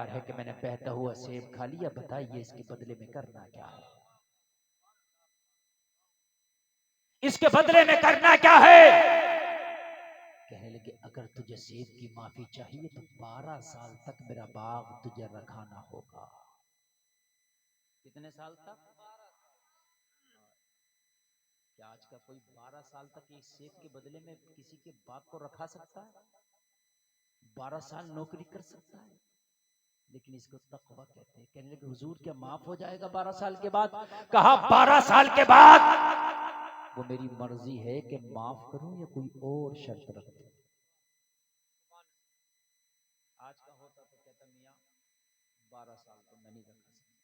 तैयार है कि मैंने बहता हुआ सेब खा लिया, बताइए इसके बदले में करना क्या है? इसके बदले में करना क्या है? कहने लगे अगर तुझे सेब की माफी चाहिए तो 12 साल तक मेरा बाग तुझे रखाना होगा। कितने साल तक? क्या आज का कोई 12 साल तक एक सेब के बदले में किसी के बाग को रखा सकता है? 12 साल नौकरी कर सकता है? लेकिन इसको तकवा कहते हैं। कहने लगे हुजूर क्या माफ हो जाएगा 12 साल के बाद? कहा 12 साल के बाद वो मेरी मर्जी है कि माफ करूं या कोई और शर्त रखूं। आज का होता तो कहता मियां 12 साल तो मैं नहीं रखा सकता,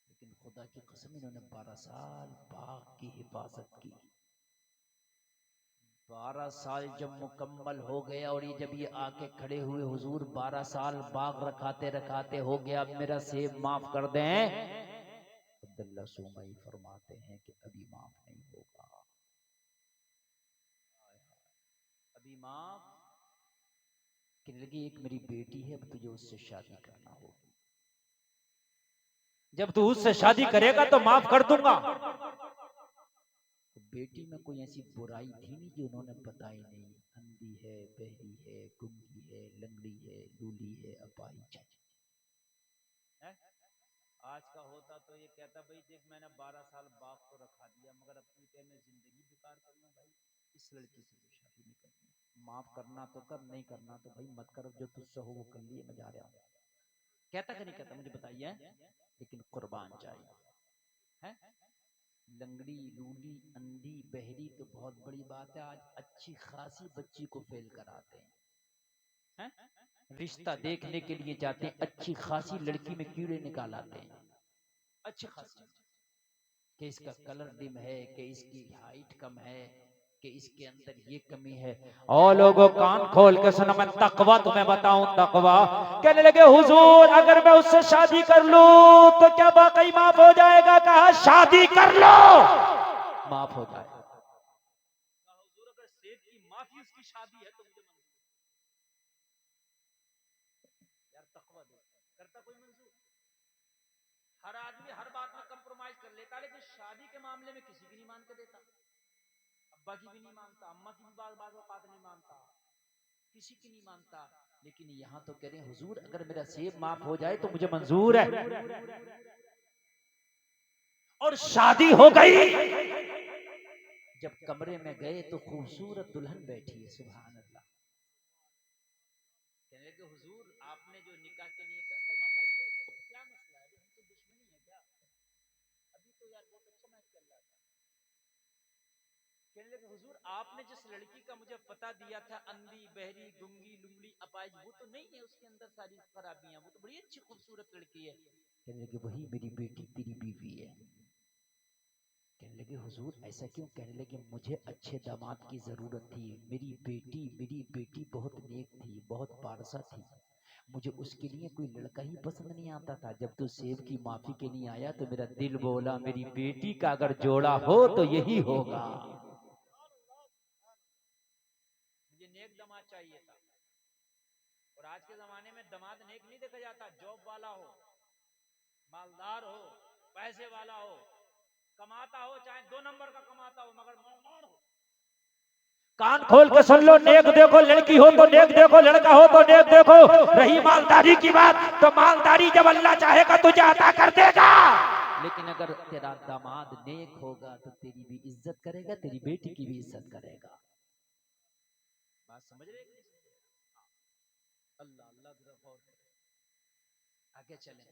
लेकिन खुदा की कसम इन्होंने 12 साल बाग की हिफाजत की। 12 साल जब मुकम्मल हो गया और जब ये आके खड़े हुए हुजूर 12 साल बाग रखाते रखाते हो गया, अब मेरा सेब माफ कर दें। अब्दुल्ला सुमई फरमाते हैं कि अभी माफ नहीं होगा, अभी माफ। कहने लगी एक मेरी बेटी है, अब तुझे उससे शादी करना होगी, जब तू उससे शादी करेगा तो माफ कर दूंगा। बेटी में कोई ऐसी बुराई थी नहीं जो उन्होंने बताई नहीं। अंधी है, बहरी है, गुंगी है, लंगड़ी है, लूली है, अपाहिज है। आज का होता तो ये कहता भाई देख मैंने 12 साल बाप को रखा दिया, मगर अब तू क्या मैं जिंदगी बेकार कर लूं? भाई इस लड़की से तो शादी नहीं करनी, माफ करना तो कर, नहीं करना तो भाई मत कर, जो तुझसे हो वो कर लिए, मैं जा रहा हूं। कहता कि नहीं कहता मुझे बताइए, लेकिन कुर्बान चाहिए है। लंगड़ी, लूली, अंधी, बहरी तो बहुत बड़ी बात है, आज अच्छी खासी बच्ची को फेल कराते हैं। रिश्ता देखने के लिए जाते हैं, अच्छी खासी लड़की में कीड़े निकाल आते हैं, अच्छी खासी, कि इसका कलर डिम है, कि इसकी हाइट कम है, कि इसके अंदर ये कमी है। और लोगों कान खोल के सुनो, मैं तकवा तुम्हें बताऊं, तकवा। कहने लगे हुजूर अगर मैं उससे शादी कर लूं तो क्या वाकई माफ हो जाएगा? कहा शादी कर लो माफ हो जाएगा। हुजूर अगर सेब की माफी उसकी शादी है तो मुझे यार तकवा दो, करता कोई मंजूर? हर आदमी हर बात में कंप्रोमाइज कर लेता, लेकिन शादी के मामले में किसी की नहीं मान के देता। अब्बा की भी नहीं मानता, अम्मा की भी बात नहीं मानता, किसी की नहीं मानता। लेकिन यहाँ तो कह रहे हैं हुजूर अगर मेरा सेब माफ हो जाए तो मुझे मंजूर है। और शादी हो गई। जब कमरे में गए तो खूबसूरत दुल्हन बैठी है, सुभान अल्लाह। कहने लगे हुजूर आपने जो निकाह के लिए कहा, सलमान भाई क्या मसला है, हमसे दुश्मनी है क्या? अभी तो यार बहुत अच्छा मैच चल रहा था। कहने लगे हुजूर आपने जिस लड़की का मुझे पता दिया था, अंधी, बहरी, गुंगी, लुंगड़ी, अपाहिज, वो तो नहीं है, उसके अंदर सारी खराबियां, वो तो बड़ी अच्छी खूबसूरत लड़की है। कहने लगे वही मेरी बेटी तेरी बीवी है। कहने लगे हुजूर ऐसा क्यों? कहने लगे मुझे अच्छे दामाद की जरूरत थी, मेरी बेटी बहुत नेक थी, बहुत पारसा थी, मुझे उसके लिए कोई लड़का ही पसंद नहीं आता था। जब तू सेब की माफी के लिए आया तो मेरा दिल बोला मेरी बेटी का अगर जोड़ा हो तो यही होगा। मुझे नेक दामाद चाहिए था, और आज के जमाने में दामाद नेक नहीं देखा जाता, जॉब वाला हो, मालदार हो, पैसे वाला हो, कमाता हो, चाहे 2 नंबर का कमाता हो, मगर मालदार हो। कान खोल के सुन लो, नेक देखो लड़की हो तो नेक देखो, लड़का हो तो नेक देखो। रही मालदारी की बात तो मालदारी जब अल्लाह चाहेगा तुझे अता कर देगा, लेकिन अगर तेरा दामाद नेक होगा तो तेरी भी इज्जत करेगा, तेरी बेटी की भी इज्जत करेगा। बात समझ रहे? अल्लाह अल्लाह जरा गौर करें। आगे चलें।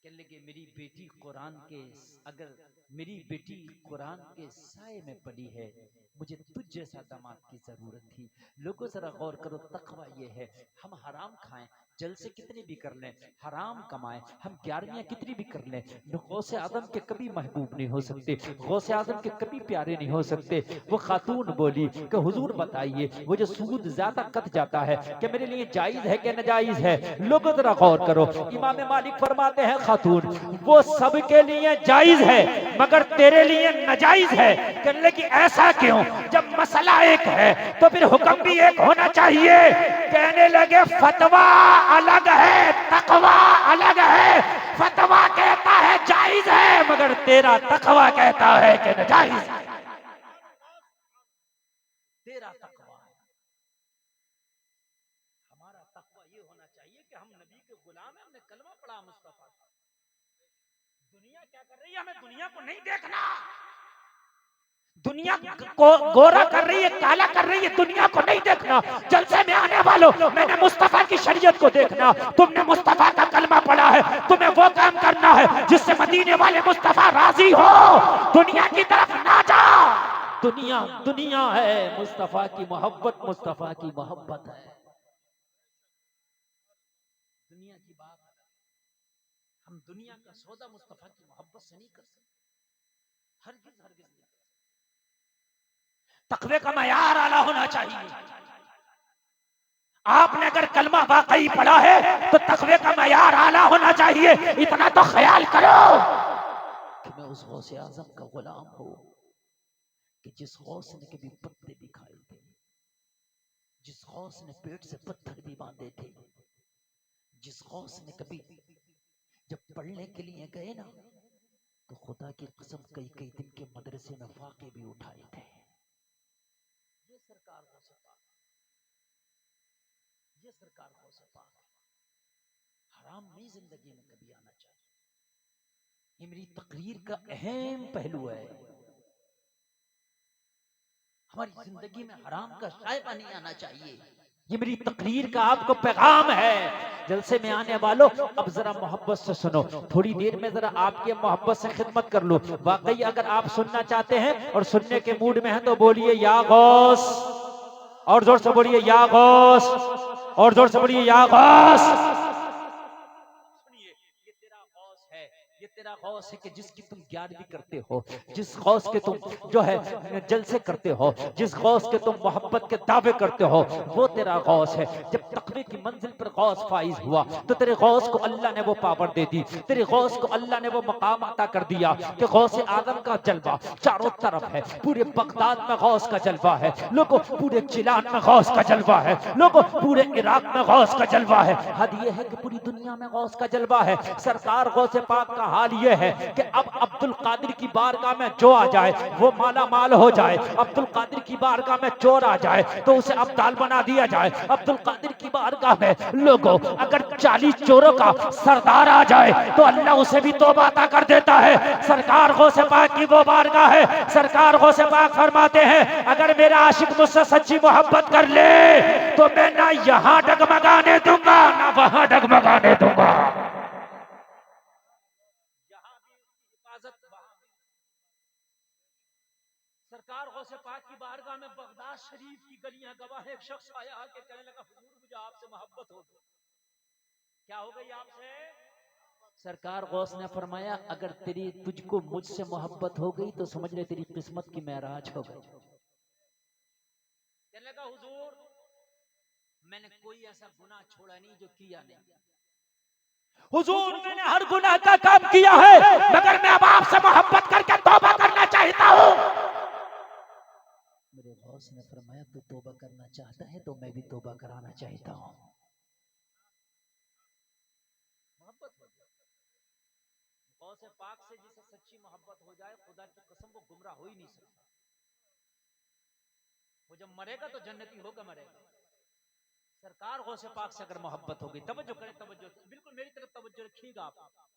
कहने लगे मेरी बेटी कुरान के, अगर मेरी बेटी कुरान के साए में पड़ी है, मुझे तुझ जैसा दामाद की जरूरत थी। लोगों जरा गौर करो, तकवा ये है हम हराम खाएं, जलसे कितने भी कर लें, हराम कमाएं, हम 11वियां कितनी भी कर लें, गौसे आजम के कभी महबूब नहीं हो सकते, गौसे आजम के कभी प्यारे नहीं हो सकते। वो खातून बोली कि हुजूर बताइए वो जो सूद ज्यादा कट जाता है क्या मेरे लिए जायज है कि नाजायज है? लोगों जरा गौर करो, इमाम मालिक फरमाते हैं खातून वो सबके लिए जायज है मगर तेरे लिए नाजायज है। कहने लगी ऐसा क्यों? जब मसला एक है तो फिर हुक्म भी एक होना चाहिए। कहने लगे फतवा अलग है, तकवा तेरा तकवा कहता है कि नाजायज, तेरा तकवा है। हमारा तकवा ये होना चाहिए कि हम नबी के गुलाम हैं, हमने कलमा पढ़ा मुस्तफा। दुनिया क्या कर रही है, हमें दुनिया को नहीं देखना। दुनिया को गोरा कर रही है, काला कर रही है, दुनिया को नहीं देखना। जलसे में आने वालों, मैंने मुस्तफा की शरीयत को देखना। तुमने मुस्तफा का कलमा पढ़ा है, तुम्हें वो काम करना है जिससे मदीने वाले मुस्तफा राजी हो। दुनिया की तरफ ना जा। दुनिया दुनिया है, मुस्तफा की मोहब्बत मुस्तफा की मोहब्बत है। दुनिया की बात, हम दुनिया का सौदा मुस्तफा की मोहब्बत से नहीं कर सकते, हरगिज़ हरगिज़ नहीं। तकवे का मयार आला होना चाहिए। आपने अगर कलमा वाकई पढ़ा है तो तकवे का मयार आला होना चाहिए। इतना तो ख्याल करो कि मैं उस गौसे आजम का गुलाम हूं कि जिस गौस ने कभी पत्ते भी खाए थे, जिस गौस ने पेट से पत्थर भी बांधे थे, जिस गौस ने कभी जब पढ़ने के लिए गए ना तो खुदा की कसम कई कई दिन के मदरसे में फाके भी उठाए थे। ये सरकार हो सकता, ये सरकार हो सकता। हराम नहीं जिंदगी में कभी आना चाहिए। ये मेरी तकरीर का अहम पहलू है। हमारी जिंदगी में हराम का शायबा नहीं आना चाहिए। ये मेरी तकरीर का आपको पैगाम है। जलसे में आने वालों, अब जरा मोहब्बत से सुनो। थोड़ी देर में जरा आपके मोहब्बत से खिदमत कर लो। वाकई अगर आप सुनना चाहते हैं और सुनने के मूड में हैं तो बोलिए या गौस, और जोर से बोलिए या गौस, और जोर से बोलिए या गौस। सुनिए, ये तेरा गौस है, ये तेरा गौस है कि जिसकी तुम ग्यारहवीं करते हो, जिस गौस के तुम जो है जलसे करते हो, जिस गौस के तुम मोहब्बत के दावे करते हो, वो तेरा गौस है। जब तकवे की मंजिल पर गौस फाइज हुआ तो तेरे गौस को अल्लाह ने वो पावर दे दी, तेरे गौस को अल्लाह ने वो मकाम अता कर दिया कि गौस आदम का जलवा चारों तरफ है। पूरे बगदाद में गौस का जलवा है, लोगों पूरे चिलान में गौस का जलवा है, लोगों पूरे इराक में गौस का जलवा है। हद ये है कि पूरी दुनिया में गौस का जलवा है। सरकार गौसे पाक का हाल ये है कि अब अब्दुल कादिर की बारगाह में जो आ जाए वो माला माल हो जाए। अब्दुल कादिर की बारगाह में चोर आ जाए तो उसे अब्दाल बना दिया जाए। अब्दुल कादिर की बारगाह में लोगों अगर 40 चोरों का सरदार आ जाए तो अल्लाह उसे भी तौबा अता कर देता है। सरकार गौसे पाक की वो बारगाह है। सरकार गौसे पाक फरमाते हैं अगर मेरा आशिक मुझसे सच्ची मोहब्बत कर ले तो मैं ना यहां डगमगाने दूंगा ना वहां डगमगाने दूंगा। सरकार गौसे पाक की बारगाह में बगदाद शरीफ की गलियां गवाह है। एक शख्स आया आके कहने लगा हुजूर मुझे आपसे मोहब्बत हो गई। क्या हो गई आपसे? सरकार गौस ने फरमाया अगर तेरी तुझको मुझसे मोहब्बत हो गई तो समझ ले तेरी किस्मत की महराज हो गई। कहने लगा हुजूर मैंने कोई ऐसा गुनाह छोड़ा नहीं जो किया नहीं। हुजूर मैंने हर गुनाह का काम किया है मगर मैं अब आपसे मोहब्बत करके तौबा करना चाहता हूँ। मेरे गौस ने फरमाया तू तौबा करना चाहता है तो मैं भी तौबा कराना चाहता हूँ। मोहब्बत हो जाए गौसे पाक से, जिसे सच्ची मोहब्बत हो जाए खुदा की कसम वो गुमराह हो ही नहीं सकता। वो जब मरेगा तो जन्नती होकर मरेगा। सरकार गौसे पाक से अगर मोहब्बत हो गई, तवज्जो करें, तवज्जो बिल्कुल मेरी तरफ तवज्जो रखिएगा। आप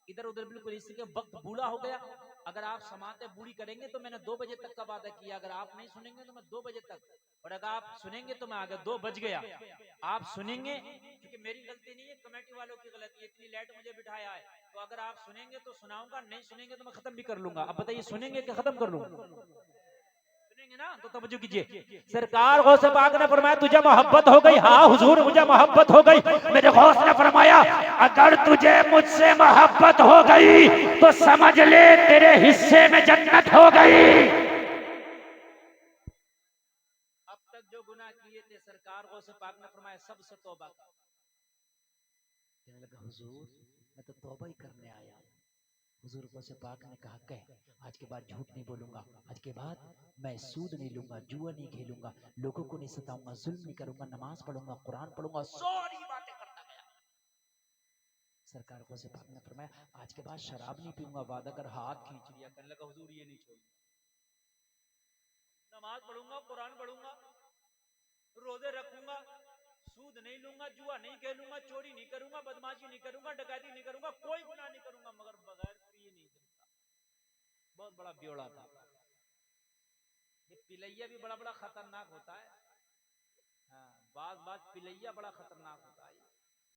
इधर उधर बिल्कुल, इसलिए वक्त बूढ़ा हो गया। अगर आप समाते बूढ़ी करेंगे तो मैंने 2 बजे तक का वादा किया, अगर आप नहीं सुनेंगे तो मैं 2 बजे तक, और अगर आप सुनेंगे तो मैं आगे 2 बज गया। आप सुनेंगे क्योंकि मेरी गलती नहीं है, कमेटी वालों की गलती है, इतनी लेट मुझे बिठाया है। तो अगर आप सुनेंगे तो सुनाऊंगा, नहीं सुनेंगे तो मैं खत्म भी कर लूंगा। अब बताइए सुनेंगे कि खत्म कर लूंगा? ना तो तवज्जो कीजिए। सरकार गौसे पाक ने फरमाया तुझे मोहब्बत हो गई? हाँ हुजूर मुझे मोहब्बत हो गई। मेरे गौस ने फरमाया अगर तुझे मुझसे मोहब्बत हो गई तो समझ ले तेरे हिस्से में जन्नत हो गई। अब तक जो गुनाह किए थे सरकार गौसे पाक ने फरमाया सबसे तौबा कर। कहने लगा हुजूर मैं तो तौबा ही करने आया हूँ। हुजूर गौसे पाक ने कहा कह आज के बाद झूठ नहीं बोलूंगा, आज के बाद मैं सूद नहीं लूंगा, जुआ नहीं खेलूंगा, लोगों को नहीं सताऊंगा, जुल्म नहीं करूंगा, नमाज पढ़ूंगा, कुरान पढ़ूंगा, सारी बातें करता गया। सरकार को से पाक ने फरमाया आज के बाद शराब नहीं पीऊंगा, वादा कर हाथ खींच लिया, कहने लगा हुजूर ये नहीं छोड़ूंगा, नमाज पढ़ूंगा, कुरान पढ़ूंगा, रोजे रखूंगा, सूद नहीं लूंगा, जुआ नहीं खेलूंगा, चोरी नहीं करूंगा, बदमाशी नहीं करूंगा, डकैती नहीं करूंगा, कोई गुनाह नहीं करूंगा, मगर बगैर पिए नहीं चलता। बहुत बड़ा ब्योड़ा था। ये पिलैया भी बड़ा बड़ा खतरनाक होता है। हाँ, बात पिलैया बड़ा खतरनाक होता है।